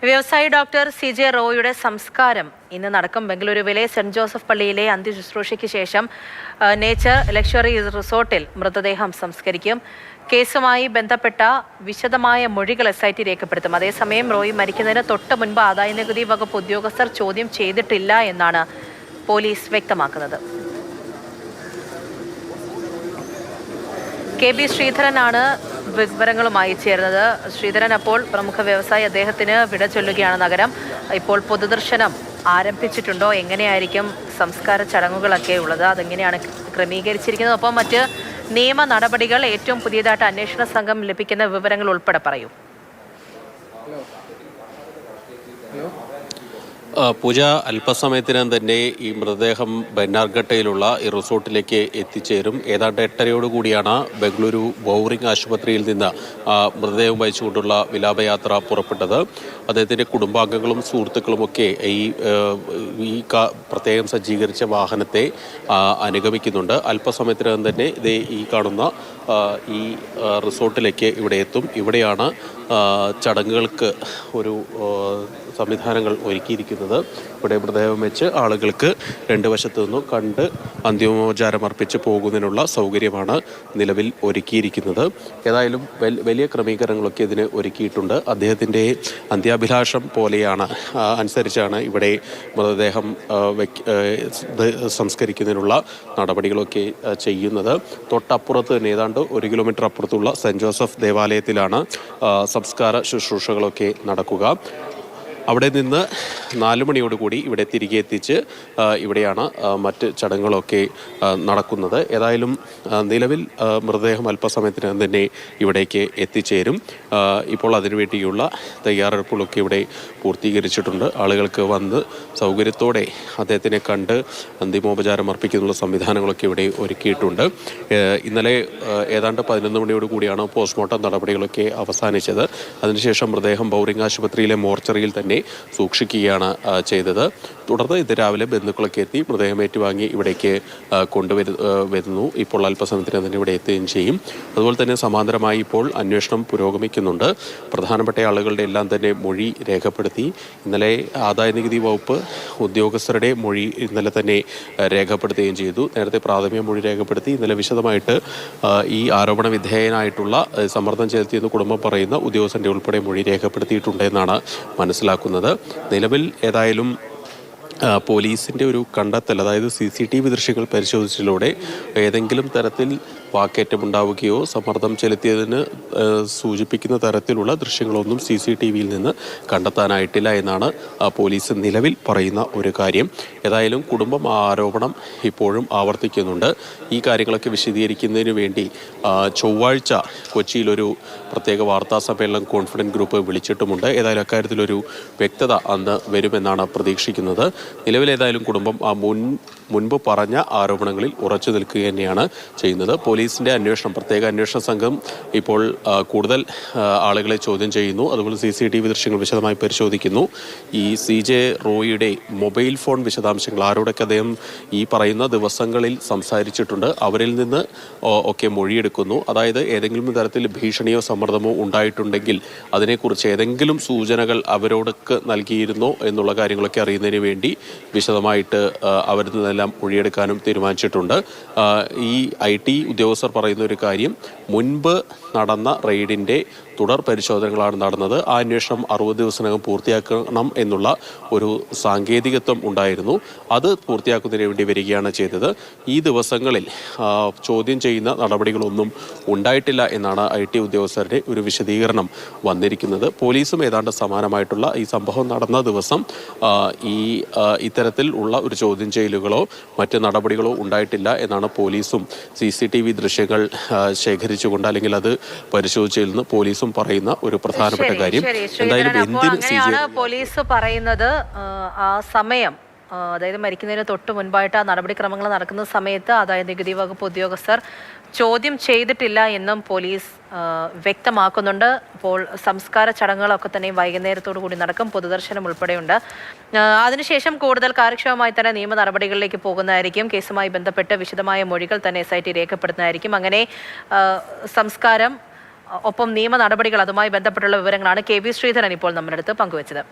വ്യവസായി doctor CJ റോയിയുടെ സംസ്കാരം ഇന്ന് നടക്കും. ബംഗളൂരുവിലെ സെന്റ് ജോസഫ് പള്ളിയിലെ അന്ത്യശുശ്രൂഷയ്ക്ക് ശേഷം നേച്ചർ ലക്ഷറി റിസോർട്ടിൽ മൃതദേഹം സംസ്കരിക്കും. കേസുമായി ബന്ധപ്പെട്ട വിശദമായ മൊഴികൾ SIT രേഖപ്പെടുത്തും. അതേസമയം റോയി മരിക്കുന്നതിന് തൊട്ട് മുൻപ് ആദായനികുതി വകുപ്പ് ഉദ്യോഗസ്ഥർ ചോദ്യം ചെയ്തിട്ടില്ല എന്നാണ് പോലീസ് വ്യക്തമാക്കുന്നത്. KB ശ്രീധരനാണ് വിവരങ്ങളുമായി ചേർന്നത്. ശ്രീധരൻ, അപ്പോൾ പ്രമുഖ വ്യവസായി അദ്ദേഹത്തിന് വിട ചൊല്ലുകയാണ് നഗരം. ഇപ്പോൾ പൊതുദർശനം ആരംഭിച്ചിട്ടുണ്ടോ? എങ്ങനെയായിരിക്കും സംസ്കാര ചടങ്ങുകളൊക്കെ ഉള്ളത്? അതെങ്ങനെയാണ് ക്രമീകരിച്ചിരിക്കുന്നത്? ഒപ്പം മറ്റ് നിയമ നടപടികൾ, ഏറ്റവും പുതിയതായിട്ട് അന്വേഷണ സംഘം ലഭിക്കുന്ന വിവരങ്ങൾ ഉൾപ്പെടെ പറയൂ. പൂജ, അല്പസമയത്തിനകം തന്നെ ഈ മൃതദേഹം ബന്നാർഘട്ടയിലുള്ള ഈ റിസോർട്ടിലേക്ക് എത്തിച്ചേരും. ഏതാണ്ട് 8:30 ബംഗളൂരു ബൗറിംഗ് ആശുപത്രിയിൽ നിന്ന് മൃതദേഹം വഹിച്ചുകൊണ്ടുള്ള വിലാപയാത്ര പുറപ്പെട്ടത്. അദ്ദേഹത്തിൻ്റെ കുടുംബാംഗങ്ങളും സുഹൃത്തുക്കളുമൊക്കെ ഈ പ്രത്യേകം സജ്ജീകരിച്ച വാഹനത്തെ അനുഗമിക്കുന്നുണ്ട്. അല്പസമയത്തിനകം തന്നെ ഇതേ ഈ കാണുന്ന ഈ റിസോർട്ടിലേക്ക് ഇവിടെ എത്തും. ഇവിടെയാണ് ചടങ്ങുകൾക്ക് ഒരു സംവിധാനങ്ങൾ ഒരുക്കിയിരിക്കുന്നത്. ഇവിടെ മൃതദേഹം വെച്ച് ആളുകൾക്ക് രണ്ട് വശത്തു നിന്നും കണ്ട് അന്തിമോപചാരം അർപ്പിച്ച് പോകുന്നതിനുള്ള സൗകര്യമാണ് നിലവിൽ ഒരുക്കിയിരിക്കുന്നത്. ഏതായാലും വലിയ ക്രമീകരണങ്ങളൊക്കെ ഇതിന് ഒരുക്കിയിട്ടുണ്ട്. അദ്ദേഹത്തിൻ്റെ അന്ത്യാഭിലാഷം പോലെയാണ് അനുസരിച്ചാണ് ഇവിടെ മൃതദേഹം സംസ്കരിക്കുന്നതിനുള്ള നടപടികളൊക്കെ ചെയ്യുന്നത്. തൊട്ടപ്പുറത്ത് തന്നെ ഏതാണ്ട് 1 കിലോമീറ്റർ അപ്പുറത്തുള്ള സെന്റ് ജോസഫ് ദേവാലയത്തിലാണ് സംസ്കാര ശുശ്രൂഷകളൊക്കെ നടക്കുക. അവിടെ നിന്ന് 4 മണിയോടുകൂടി ഇവിടെ തിരികെ എത്തിച്ച് ഇവിടെയാണ് മറ്റ് ചടങ്ങുകളൊക്കെ നടക്കുന്നത്. ഏതായാലും നിലവിൽ മൃതദേഹം അല്പസമയത്തിനകം തന്നെ ഇവിടേക്ക് എത്തിച്ചേരും. ഇപ്പോൾ അതിനുവേണ്ടിയുള്ള തയ്യാറെടുപ്പുകളൊക്കെ ഇവിടെ പൂർത്തീകരിച്ചിട്ടുണ്ട്. ആളുകൾക്ക് വന്ന് സൗകര്യത്തോടെ അദ്ദേഹത്തിനെ കണ്ട് അന്തിമോപചാരം അർപ്പിക്കുന്നതിനുള്ള സംവിധാനങ്ങളൊക്കെ ഇവിടെ ഒരുക്കിയിട്ടുണ്ട്. ഇന്നലെ ഏതാണ്ട് 11 മണിയോടുകൂടിയാണ് പോസ്റ്റ്മോർട്ടം നടപടികളൊക്കെ അവസാനിച്ചത്. അതിനുശേഷം മൃതദേഹം ബൗറിംഗ് ആശുപത്രിയിലെ മോർച്ചറിയിൽ തന്നെ സൂക്ഷിക്കുകയാണ് ചെയ്തത്. തുടർന്ന് ഇത് രാവിലെ ബന്ധുക്കളൊക്കെ എത്തി മൃതദേഹം ഏറ്റുവാങ്ങി ഇവിടേക്ക് വരുന്നു. ഇപ്പോൾ അല്പസമയത്തിന് തന്നെ ഇവിടെ എത്തുകയും ചെയ്യും. അതുപോലെ തന്നെ സമാന്തരമായി ഇപ്പോൾ അന്വേഷണം പുരോഗമിക്കുന്നുണ്ട്. പ്രധാനപ്പെട്ട ആളുകളുടെ എല്ലാം തന്നെ മൊഴി രേഖപ്പെടുത്തി. ഇന്നലെ ആദായനികുതി വകുപ്പ് ഉദ്യോഗസ്ഥരുടെ മൊഴി ഇന്നലെ തന്നെ രേഖപ്പെടുത്തുകയും ചെയ്തു. നേരത്തെ പ്രാഥമിക മൊഴി രേഖപ്പെടുത്തി. ഇന്നലെ വിശദമായിട്ട് ഈ ആരോപണ വിധേയനായിട്ടുള്ള സമ്മർദ്ദം ചെലുത്തിയെന്ന് കുടുംബം പറയുന്ന ഉദ്യോഗസ്ഥൻ്റെ ഉൾപ്പെടെ മൊഴി രേഖപ്പെടുത്തിയിട്ടുണ്ടെന്നാണ് മനസ്സിലാക്കുന്നത്. നിലവിൽ ഏതായാലും പോലീസിൻ്റെ ഒരു കണ്ടെത്തൽ, അതായത് CCTV ദൃശ്യങ്ങൾ പരിശോധിച്ചതിലൂടെ ഏതെങ്കിലും തരത്തിൽ വാക്കേറ്റമുണ്ടാവുകയോ സമ്മർദ്ദം ചെലുത്തിയതിന് സൂചിപ്പിക്കുന്ന തരത്തിലുള്ള ദൃശ്യങ്ങളൊന്നും CCTVയിൽ നിന്ന് കണ്ടെത്താനായിട്ടില്ല എന്നാണ് പോലീസ് നിലവിൽ പറയുന്ന ഒരു കാര്യം. ഏതായാലും കുടുംബം ആരോപണം ഇപ്പോഴും ആവർത്തിക്കുന്നുണ്ട്. ഈ കാര്യങ്ങളൊക്കെ വിശദീകരിക്കുന്നതിന് വേണ്ടി ചൊവ്വാഴ്ച കൊച്ചിയിലൊരു പ്രത്യേക വാർത്താ സമ്മേളനം കോൺഫിഡൻസ് ഗ്രൂപ്പ് വിളിച്ചിട്ടുമുണ്ട്. ഏതായാലും അക്കാര്യത്തിലൊരു വ്യക്തത അന്ന് വരുമെന്നാണ് പ്രതീക്ഷിക്കുന്നത്. നിലവിലേതായാലും കുടുംബം മുൻപ് പറഞ്ഞ ആരോപണങ്ങളിൽ ഉറച്ചു നിൽക്കുക തന്നെയാണ് ചെയ്യുന്നത്. പോലീസിൻ്റെ അന്വേഷണം, പ്രത്യേക അന്വേഷണ സംഘം ഇപ്പോൾ കൂടുതൽ ആളുകളെ ചോദ്യം ചെയ്യുന്നു. അതുപോലെ CCTV ദൃശ്യങ്ങൾ വിശദമായി പരിശോധിക്കുന്നു. ഈ CJ റോയിയുടെ മൊബൈൽ ഫോൺ വിശദാംശങ്ങൾ, ആരോടൊക്കെ അദ്ദേഹം ഈ പറയുന്ന ദിവസങ്ങളിൽ സംസാരിച്ചിട്ടുണ്ട്, അവരിൽ നിന്ന് ഒക്കെ മൊഴിയെടുക്കുന്നു. അതായത് ഏതെങ്കിലും തരത്തിൽ ഭീഷണിയോ സമ്മർദ്ദമോ ഉണ്ടായിട്ടുണ്ടെങ്കിൽ അതിനെക്കുറിച്ച് ഏതെങ്കിലും സൂചനകൾ അവരോടൊക്കെ നൽകിയിരുന്നോ എന്നുള്ള കാര്യങ്ങളൊക്കെ അറിയുന്നതിന് വേണ്ടി വിശദമായിട്ട് അവരിൽ നിന്നെല്ലാം മൊഴിയെടുക്കാനും തീരുമാനിച്ചിട്ടുണ്ട്. ഈ IT ഉദ്യോഗസ്ഥർ പറയുന്ന ഒരു കാര്യം, മുൻപ് നടന്ന റെയ്ഡിൻ്റെ തുടർ പരിശോധനകളാണ് നടന്നത്. ആ അന്വേഷണം 60 ദിവസത്തിനകം പൂർത്തിയാക്കണം എന്നുള്ള ഒരു സാങ്കേതികത്വം ഉണ്ടായിരുന്നു. അത് പൂർത്തിയാക്കുന്നതിന് വേണ്ടി വരികയാണ് ചെയ്തത്. ഈ ദിവസങ്ങളിൽ ചോദ്യം ചെയ്യുന്ന നടപടികളൊന്നും ഉണ്ടായിട്ടില്ല എന്നാണ് IT ഉദ്യോഗസ്ഥരുടെ ഒരു വിശദീകരണം വന്നിരിക്കുന്നത്. പോലീസും ഏതാണ്ട് സമാനമായിട്ടുള്ള ഈ സംഭവം നടന്ന ദിവസം ഇത്തരത്തിൽ ഉള്ള ഒരു ചോദ്യം ചെയ്യലുകളോ മറ്റ് നടപടികളോ ഉണ്ടായിട്ടില്ല എന്നാണ് പോലീസും CCTV ദൃശ്യങ്ങൾ ശേഖരിച്ചുകൊണ്ട് അല്ലെങ്കിൽ അത് പരിശോധിച്ചതിൽ നിന്ന് പോലീസും പറയുന്ന ഒരു പ്രധാനപ്പെട്ട കാര്യം. എന്തായാലും പോലീസ് പറയുന്നത് ആ സമയം, അതായത് മരിക്കുന്നതിന് തൊട്ട് മുൻപായിട്ട് ആ നടപടിക്രമങ്ങൾ നടക്കുന്ന സമയത്ത് അതായത് നികുതി വകുപ്പ് ഉദ്യോഗസ്ഥർ ചോദ്യം ചെയ്തിട്ടില്ല എന്നും പോലീസ് വ്യക്തമാക്കുന്നുണ്ട്. അപ്പോൾ സംസ്കാര ചടങ്ങുകളൊക്കെ തന്നെ വൈകുന്നേരത്തോടു കൂടി നടക്കും. പൊതുദർശനം ഉൾപ്പെടെയുണ്ട്. അതിനുശേഷം കൂടുതൽ കാര്യക്ഷമമായി തന്നെ നിയമ നടപടികളിലേക്ക് പോകുന്നതായിരിക്കും. കേസുമായി ബന്ധപ്പെട്ട് വിശദമായ മൊഴികൾ തന്നെ SIT രേഖപ്പെടുത്തുന്നതായിരിക്കും. അങ്ങനെ സംസ്കാരം ഒപ്പം നിയമ നടപടികൾ, അതുമായി ബന്ധപ്പെട്ടുള്ള വിവരങ്ങളാണ് KB ശ്രീധരൻ ഇപ്പോൾ നമ്മുടെ അടുത്ത് പങ്കുവച്ചത്.